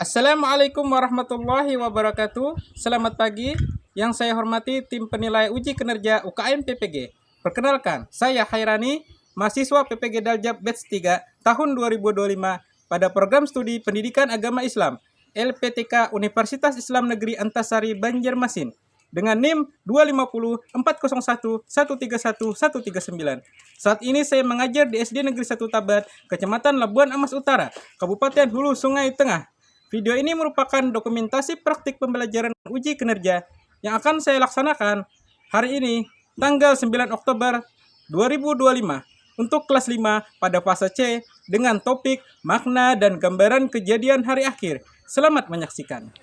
Assalamualaikum warahmatullahi wabarakatuh. Selamat pagi. Yang saya hormati tim penilai uji kinerja UKM PPG. Perkenalkan, saya Hairani, mahasiswa PPG Daljab Batch 3 tahun 2025 pada program studi Pendidikan Agama Islam LPTK Universitas Islam Negeri Antasari Banjarmasin dengan NIM 2504011313139. Saat ini saya mengajar di SD Negeri 1 Tabat, Kecamatan Labuan Amas Utara, Kabupaten Hulu Sungai Tengah. Video ini merupakan dokumentasi praktik pembelajaran uji kinerja yang akan saya laksanakan hari ini, tanggal 9 Oktober 2025, untuk kelas 5 pada fase C dengan topik makna dan gambaran kejadian hari akhir. Selamat menyaksikan.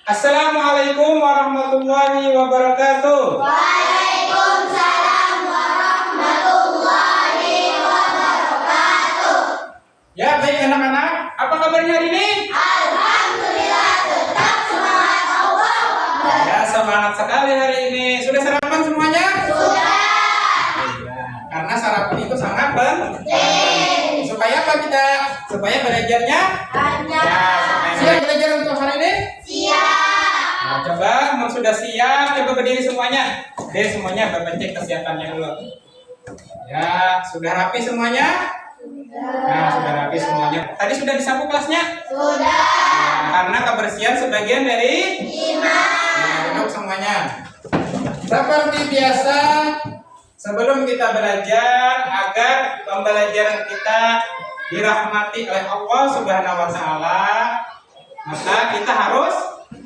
Assalamualaikum warahmatullahi wabarakatuh. Waalaikumsalam warahmatullahi wabarakatuh. Ya, baik anak-anak, apa kabarnya hari ini? Alhamdulillah, tetap semangat Allah. Ya, semangat sekali hari ini. Sudah sarapan semuanya? Sudah. Ya, karena sarapan itu sangat penting. Nih, Supaya apa kita? Supaya belajarnya? banyak. Siap belajar untuk hari ini? Siap. Nah, coba, sudah siap, coba berdiri semuanya. Oke, semuanya Bapak cek kesiapannya dulu. Ya, sudah rapi semuanya? Nah, sudah rapi semuanya. Tadi sudah disapu kelasnya? Sudah. Nah, karena kebersihan sebagian dari Iman. nah, duduk semuanya. Seperti biasa, sebelum kita belajar, agar pembelajaran kita dirahmati oleh Allah Subhanahu wa Ta'ala, maka kita harus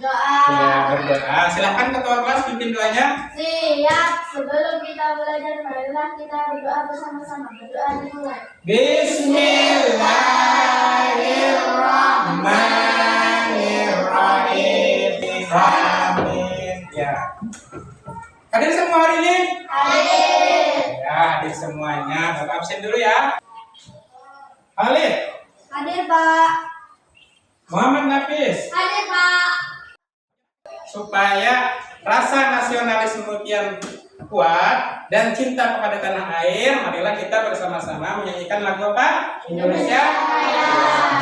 Doa. berdoa. Silahkan ketua kelas pimpin doanya. Siap. Sebelum kita belajar, marilah kita berdoa bersama-sama. Berdoa dimulai. Bismillahirrahmanirrahim. Amin. Ya. Hadir semua hari ini? Hadir. Ya, hadir semuanya. Bapak absen dulu ya. Halid, Hadir, Pak. Muhammad Nafis. Hadir, Pak. Supaya rasa nasionalisme yang kuat dan cinta kepada tanah air, marilah kita bersama-sama menyanyikan lagu apa? Indonesia.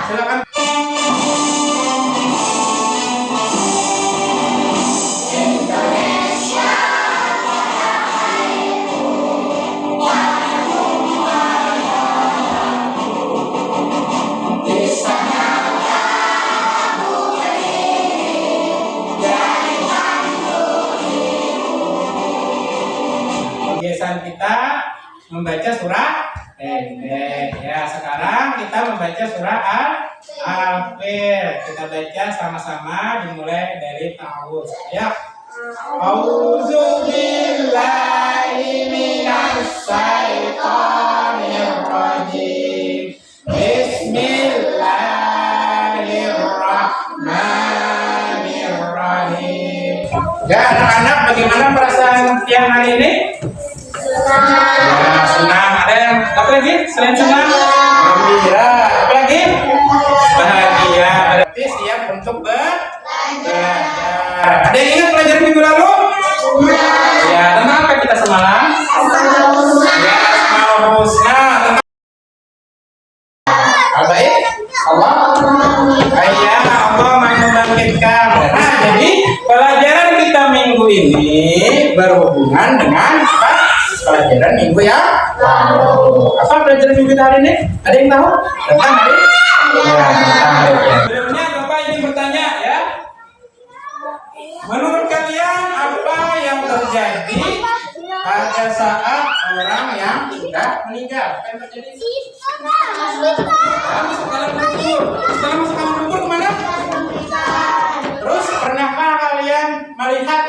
Silakan. Kebiasaan kita membaca surah pendek. Ya, sekarang kita membaca surah Al-Fil. Kita baca sama-sama, dimulai dari ta'awudz. Ya. A'udzu billahi minasy syaithanir rajim. Bismillahirrahmanirrahim. Ya, anak-anak, bagaimana perasaan siang hari ini? Ya, senang. Ada yang apa lagi selain senang? Gembira. Apa lagi? Bahagia. Berarti siap untuk belajar. Ada yang ingat pelajaran minggu lalu? Ya, tentang apa kita semalam? Ya, Asmaul Husna. Al-Baik? Allah. Ya, Allah mau membangkitkan. Nah, jadi pelajaran kita minggu ini berhubungan dengan apa? Pelajaran minggu ya. Apa pelajaran minggu hari ini? Ada yang tahu? Tentang hari? Ya, tentang hari. Sebelumnya Bapak ingin bertanya ya. Menurut kalian apa yang terjadi pada saat orang yang sudah meninggal? Apa yang terjadi? Masuk dalam kubur. Setelah masuk dalam kubur kemana? Terus pernahkah kalian melihat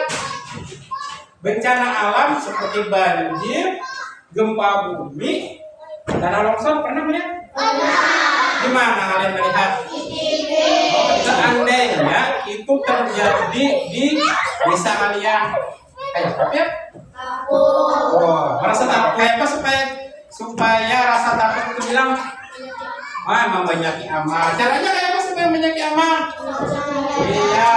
bencana alam seperti banjir, gempa bumi, tanah longsor? Pernah melihat? Di mana kalian melihat? Seandainya itu terjadi di desa kalian, kayak apa ya? Oh, merasa takut. Kayak apa supaya rasa takut itu bilang, emang banyak amal. Caranya kayak apa supaya banyak amal? Iya,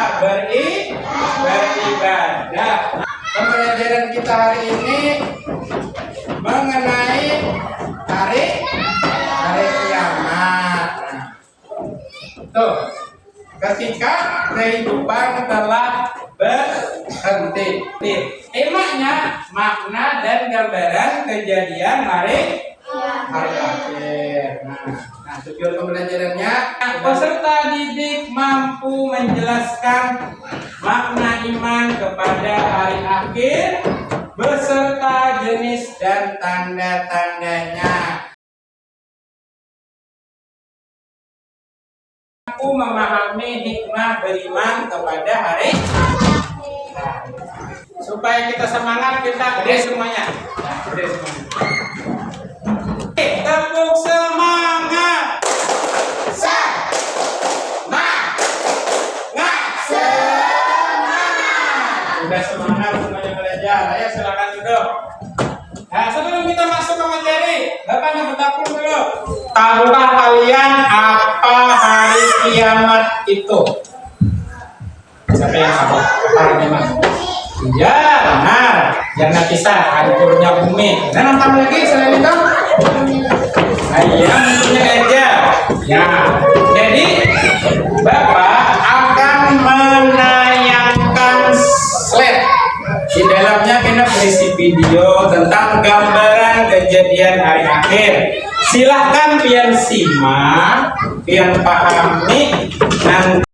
beribadah. Pembelajaran kita hari ini mengenai hari kiamat. Tuh, kehidupan telah berhenti. Temanya makna dan gambaran kejadian hari akhir. Nah, tujuan pembelajarannya, peserta didik mampu menjelaskan makna iman kepada hari akhir beserta jenis dan tanda-tandanya. Mampu memahami hikmah beriman kepada hari supaya kita semangat, kita gede semuanya. Gede semuanya. Tepuk semangat. Semangat. Udah semangat semuanya belajar. Ayo silakan duduk. Nah, sebelum kita masuk ke materi, Bapak yang bertapung dulu. Tahukah kalian apa hari kiamat itu? Siapa yang tahu apa hari kiamat? Iya, benar. Jangan kisah hancurnya bumi. Dan nonton lagi selain itu? Iya, tentunya aja. Ya, jadi Bapak akan menayangkan slide. Di dalamnya kita berisi video tentang gambaran kejadian hari akhir. Silahkan pian simak, pian pahami, nanti.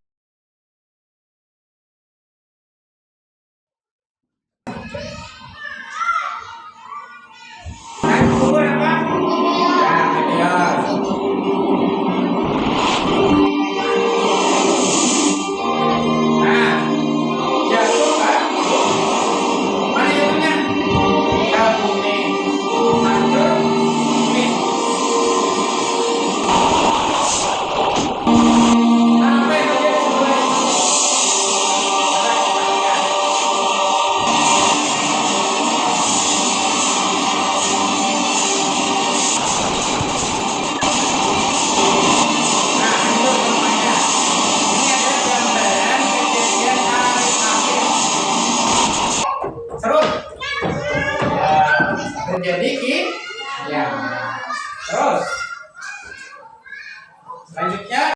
Terjadi ya. Terus selanjutnya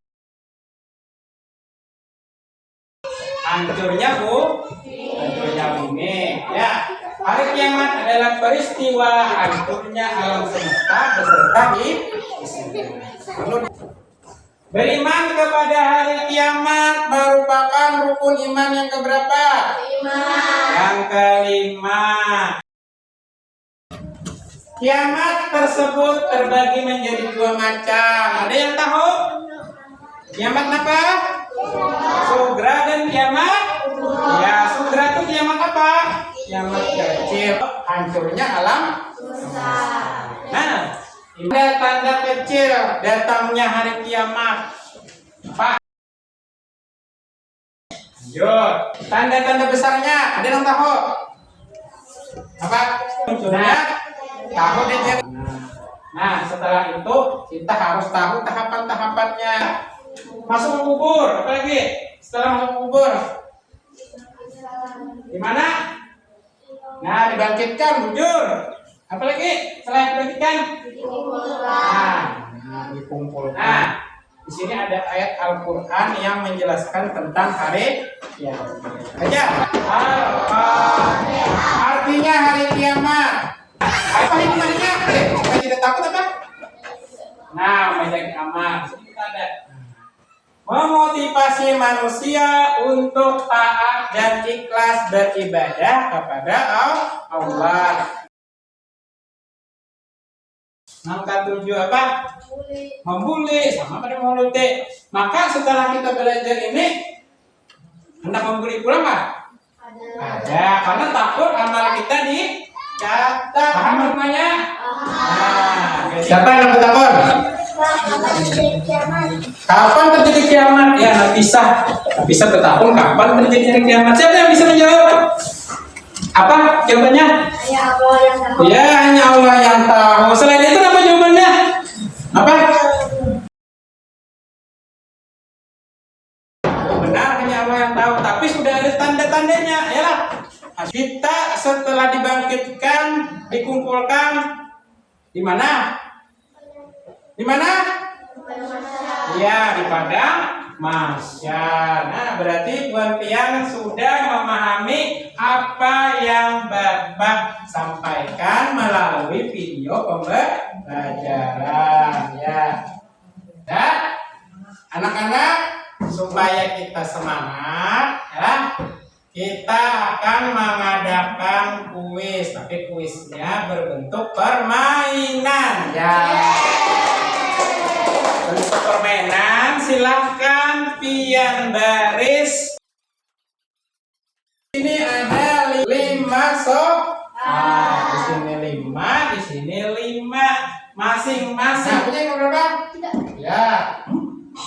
hancurnya bumi. Ya, hari kiamat adalah peristiwa hancurnya alam semesta beserta beriman kepada hari kiamat merupakan rukun iman yang keberapa? Yang kelima. Kiamat tersebut terbagi menjadi dua macam. Ada yang tahu? Kiamat apa? Sugra dan kiamat? Ya, sugra itu kiamat apa? Kiamat kecil, hancurnya alam. Nah, ini tanda kecil datangnya hari kiamat. Apa? Lanjut. Tanda-tanda besarnya, ada yang tahu? Apa? Munculnya tahu dia. Nah, setelah itu kita harus tahu tahapan-tahapannya. Masuk kubur, apa lagi? Setelah masuk kubur, di mana? Nah, dibangkitkan, bujur. Apa lagi? Setelah dibangkitkan, dikumpulkan. Nah, di sini ada ayat Al-Quran yang menjelaskan tentang hari kiamat. Aja. Artinya hari kiamat. Apa hikmahnya? Kita tidak takut apa? Nah, banyak amal. Sini kita ada memotivasi manusia untuk taat dan ikhlas beribadah kepada Allah. Angka 7 apa? Membuli, sama pada mulut. Maka setelah kita belajar ini, hendak membuli pula nggak? Ada, karena takut amal kita dicatat. Paham namanya? Siapa yang takut? Kapan terjadi kiamat? Ya, nggak bisa bertahun kapan terjadi kiamat. Siapa yang bisa menjawab? Apa jawabannya? Ya, hanya Allah yang tahu. Selain itu apa jawabannya? Apa? Benar, hanya Allah yang tahu. Tapi sudah ada tanda-tandanya. Yalah, kita setelah dibangkitkan, dikumpulkan di mana? Di mana? Ya, di padang Masya. Nah, berarti Puan Pian sudah memahami apa yang Bapak sampaikan melalui video pembelajaran ya. Dan anak-anak, supaya kita semangat ya, kita akan mengadakan kuis, tapi kuisnya berbentuk permainan ya. Bentuk permainan, silahkan pian baris. Ini ada 5 soal. Di sini 5, di sini 5. Masing-masing punya yang berapa? Ya.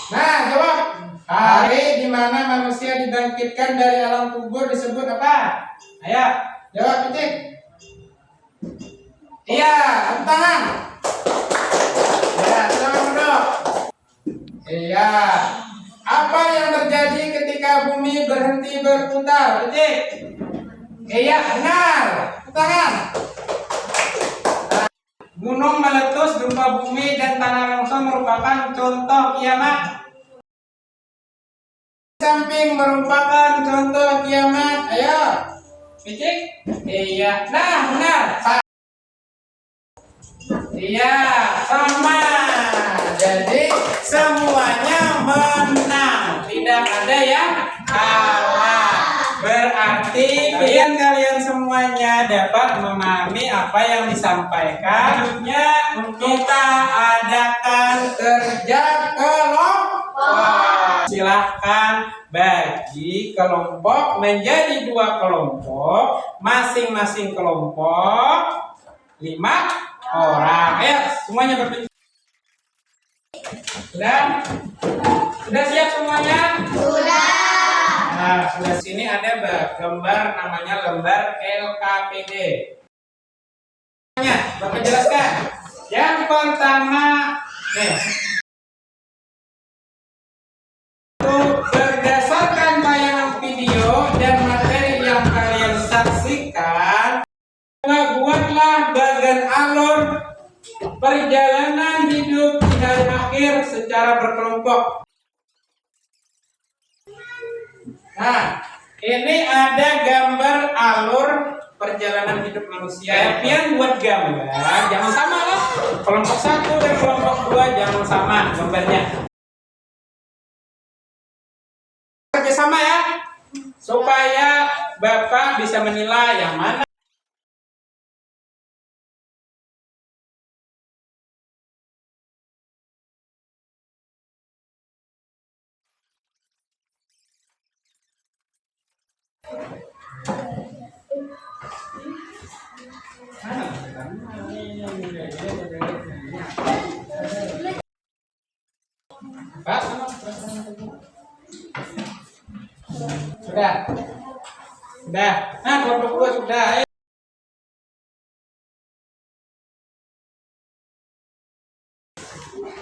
Nah, jawab. Hari di mana manusia dibangkitkan dari alam kubur disebut apa? Ayo, jawab titik. Iya, angkat tangan. Ya, selamat duduk. Iya. Apa yang terjadi ketika bumi berhenti berputar? Titik. Iya, benar. Tangan. Gunung meletus, gempa bumi dan tanah longsor merupakan contoh kiamat. Samping merupakan contoh kiamat. Ayo, titik. Iya, nah benar. Iya, sama. Jadi semuanya menang, tidak ada yang kalah. Berarti kalian semuanya dapat memahami apa yang disampaikan. Kita adakan kerja kelompok. Silahkan bagi kelompok menjadi 2 kelompok, masing-masing kelompok 5 orang. Ayo, semuanya berbicara. Sudah siap semuanya? Sudah. Nah, sudah. Sini ada gambar namanya lembar LKPD. Bapak jelaskan. Yang pertama, nih. Berdasarkan tayangan video dan materi yang kalian saksikan, buatlah bagan alur perjalanan hidup di hari akhir secara berkelompok. Nah, ini ada gambar alur perjalanan hidup manusia. Pian buat gambar, jangan sama lah. Kelompok 1 dan kelompok 2 jangan sama gambarnya. Kerjasama ya, supaya Bapak bisa menilai yang mana. Pak, sudah. Nah, kelompok 2 sudah. Ayo.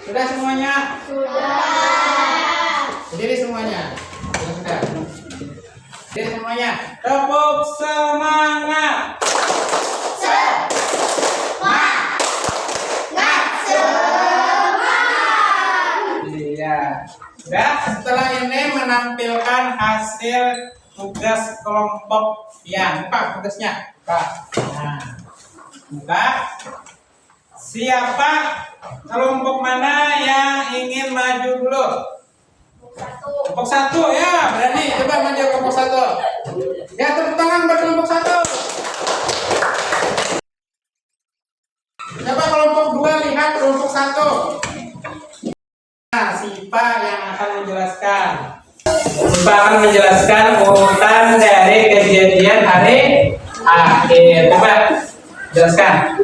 Sudah semuanya? Sudah. Berdiri semuanya. Sudah. Berdiri semuanya. Tepuk semangat. Sudah, setelah ini menampilkan hasil tugas kelompok yang Pak, tugasnya Pak. Nah, buka. Siapa kelompok mana yang ingin maju dulu? Kelompok 1 ya, berani. Coba maju kelompok 1. Ya, tepuk tangan buat kelompok 1. Coba kelompok 2 lihat kelompok 1. Nah, Sipa yang akan menjelaskan. Sipa akan menjelaskan urutan dari kejadian hari akhir. Coba jelaskan.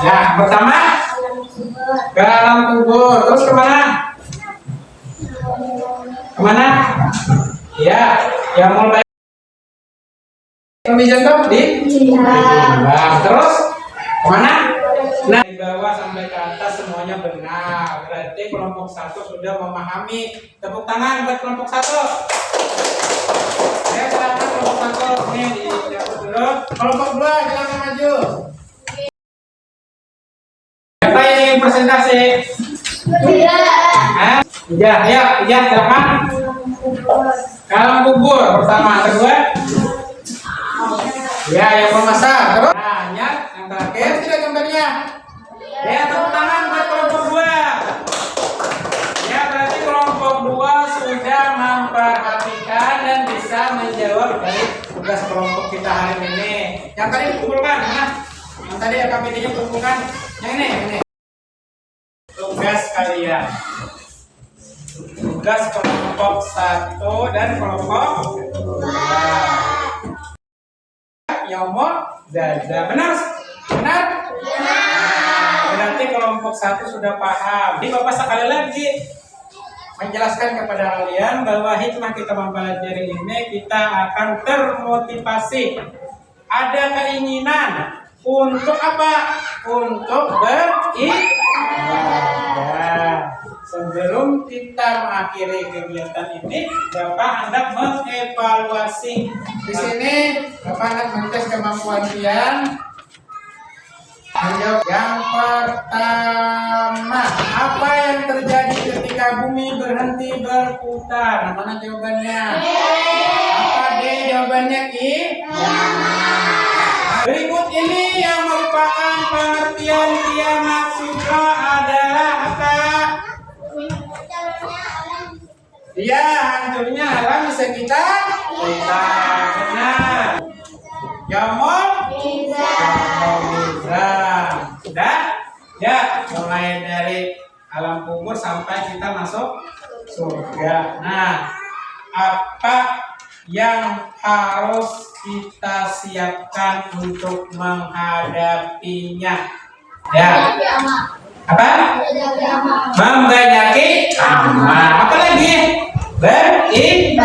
Ya, pertama ke alam kubur, terus kemana? Kemana? Ya, yang mulai jatuh di terus kemana? Nah, dari bawah sampai ke atas semuanya benar. Berarti kelompok 1 sudah memahami. Tepuk tangan buat kelompok 1. Ya, silakan kelompok 1 ini dijawab dulu. Kelompok 2 silakan maju. Siapa yang ingin presentasi? Ya, ayo, ya, silakan. Kalam kubur pertama, kedua. Ya, yang memasak. Terus. Nah, ya, yang terakhir sudah gambarnya. Ya, tepuk tangan buat kelompok 2. Ya, berarti kelompok 2 sudah memperhatikan dan bisa menjawab dari tugas kelompok kita hari ini. Yang tadi kumpulkan, mana? Yang tadi KPD-nya kumpulkan. Yang ini. Tugas kalian. Tugas kelompok 1 dan kelompok 2. Yomo, Zaza. Benar? Benar? Berarti kelompok 1 sudah paham. Jadi Bapak sekali lagi menjelaskan kepada kalian bahwa hikmah kita mempelajari ini kita akan termotivasi. Ada keinginan untuk apa? Untuk beribadah. Sebelum kita mengakhiri kegiatan ini, Bapak hendak mengevaluasi. Di sini Bapak hendak mengetes kemampuan kalian. Yang pertama, apa yang terjadi ketika bumi berhenti berputar? Mana jawabannya? Apa D jawabannya Ki? Berikut ini yang merupakan pengertian kiamat sutra adalah apa? Iya, hancurnya alam di sekitar kita. Benar. Jamon? Bisa. Sudah? Ya, mulai dari alam kubur sampai kita masuk surga. Nah, apa yang harus kita siapkan untuk menghadapinya? Ya. Apa? Membayaki amal. Apa lagi? Beribadah.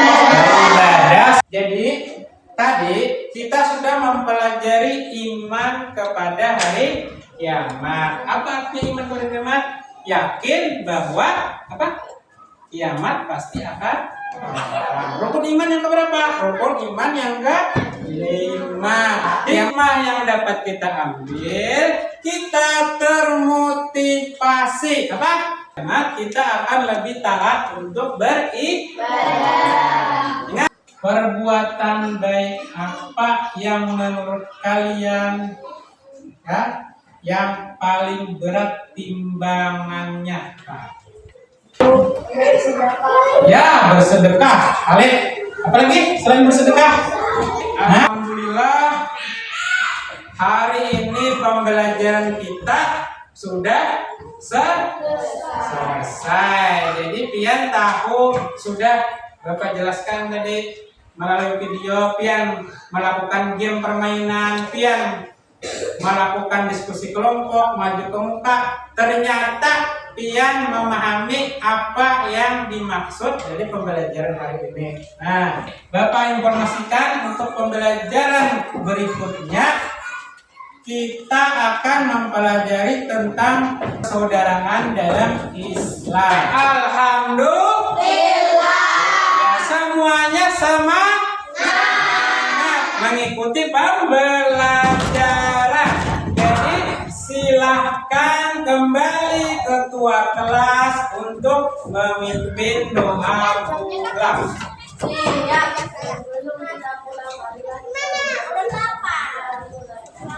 Jadi tadi kita sudah mempelajari iman kepada hari kiamat. Apa artinya iman kepada kiamat? Yakin bahwa apa? Kiamat pasti akan datang. Rukun iman yang keberapa? Rukun iman yang ke-5. Hikmah yang dapat kita ambil, kita termotivasi. Apa? Karena kita akan lebih taat untuk beribadah. Ingat, perbuatan baik apa yang menurut kalian yang paling berat timbangannya? Ya, bersedekah. Alif, apalagi selain bersedekah? Alhamdulillah, hari ini pembelajaran kita sudah selesai. Jadi pian tahu sudah Bapak jelaskan tadi melalui video, pian melakukan game permainan, pian melakukan diskusi kelompok, maju ke muka. Ternyata pian memahami apa yang dimaksud dari pembelajaran hari ini. Nah, Bapak informasikan untuk pembelajaran berikutnya kita akan mempelajari tentang persaudaraan dalam Islam. Alhamdulillah. Ya, semuanya semangat mengikuti pembelajaran. Jadi silahkan kembali ketua kelas untuk memimpin doa pulang.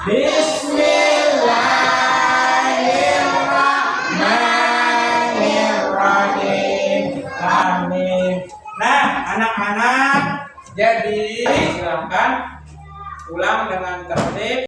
Bismillahirrahmanirrahim. Amin. Nah, anak-anak, jadi silahkan pulang dengan tertib.